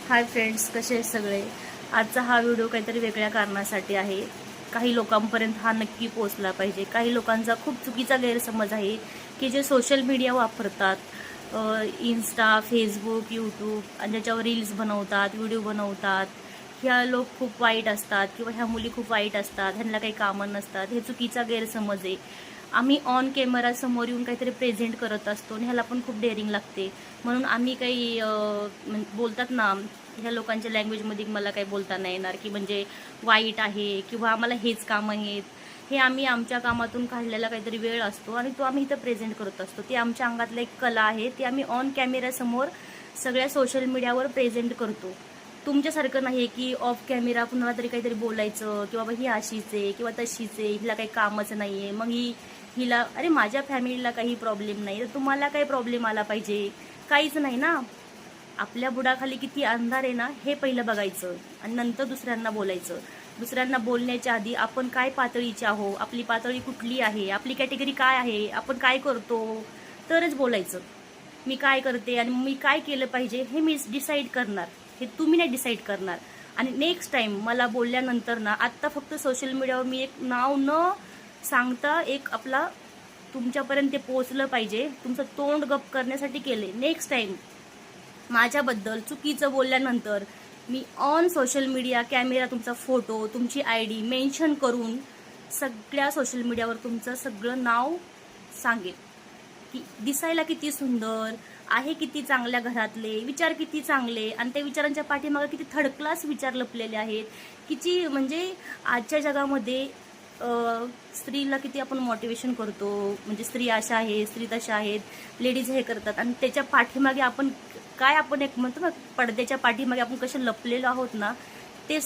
Hi friends, कसे आहेत सगळे. आजचा हा व्हिडिओ काहीतरी वेगळ्या कारणासाठी आहे. काही लोकांपर्यंत हा नक्की पोहोचला पाहिजे. काही लोकांचा खूप चुकीचा गैरसमज आहे की जे सोशल मीडिया वापरतात, इन्स्टा, फेसबुक, यूट्यूब आणि ज्याच्यावर रील्स बनवतात, व्हिडिओ बनवतात, ह्या लोक खूप वाईट असतात किंवा ह्या मुली खूप वाईट असतात, ह्यांना काही कामं नसतात. हे चुकीचा गैरसमज आहे. आम्ही ऑन कॅमेरा समोर येऊन काहीतरी प्रेझेंट करत असतो आणि ह्याला पण खूप डेअरिंग लागते. म्हणून आम्ही काही बोलतात ना, ह्या लोकांच्या लँग्वेजमध्ये मला काही बोलता नाही येणार की म्हणजे वाईट आहे किंवा आम्हाला हेच कामं आहेत. हे आम्ही आमच्या कामातून काढलेला काहीतरी वेळ असतो आणि तो आम्ही इथं प्रेझेंट करत असतो. ती आमच्या अंगातला एक कला आहे, ती आम्ही ऑन कॅमेऱ्यासमोर सगळ्या सोशल मीडियावर प्रेझेंट करतो. तुमच्यासारखं नाही की ऑफ कॅमेरा कुणाला तरी काहीतरी बोलायचं की बाबा ही अशीच आहे किंवा तशीच आहे, हिला काही कामच नाही आहे, मग हिला अरे माझ्या फॅमिलीला काही प्रॉब्लेम नाही तर तुम्हाला काही प्रॉब्लेम आला पाहिजे. काहीच नाही ना. आपल्या बुडाखाली किती अंधार आहे ना, हे पहिलं बघायचं आणि नंतर दुसऱ्यांना बोलायचं. दुसऱ्यांना बोलण्याच्या आधी आपण काय पातळीचे आहो, आपली पातळी कुठली आहे, आपली कॅटेगरी काय आहे, आपण काय करतो, तरच बोलायचं. मी काय करते आणि मी काय केलं पाहिजे हे मी डिसाईड करणार, हे तुम्ही नाही डिसाईड करणार. आणि नेक्स्ट टाइम मला बोलल्यानंतर ना, आत्ता फक्त सोशल मीडियावर मी एक नाव न सांगता एक आपला तुमच्यापर्यंत ते पोहोचलं पाहिजे, तुमचं तोंड गप करण्यासाठी केले. नेक्स्ट टाइम माझ्याबद्दल चुकीचं बोलल्यानंतर me on social media camera तुमचा फोटो, तुमची ID मेन्शन करून सगळ्या सोशल मीडियावर तुमचं सगळं नाव सांगेल की दिसायला किती सुंदर आहे, किती चांगल्या घरातले विचार, किती चांगले, आणि त्या विचारांच्या पाठीमागे किती थर्ड क्लास विचार लपलेले आहेत. किती म्हणजे आजच्या जगामध्ये स्त्रीला किती आपण मोटिवेशन करतो, म्हणजे स्त्री अशा आहे, स्त्री तशा आहेत, लेडीज हे करतात, आणि त्याच्या पाठीमागे आपण काय, आपण एक म्हणतो ना, पडद्याच्या पाठीमागे आपण कसे लपलेलो आहोत ना, ते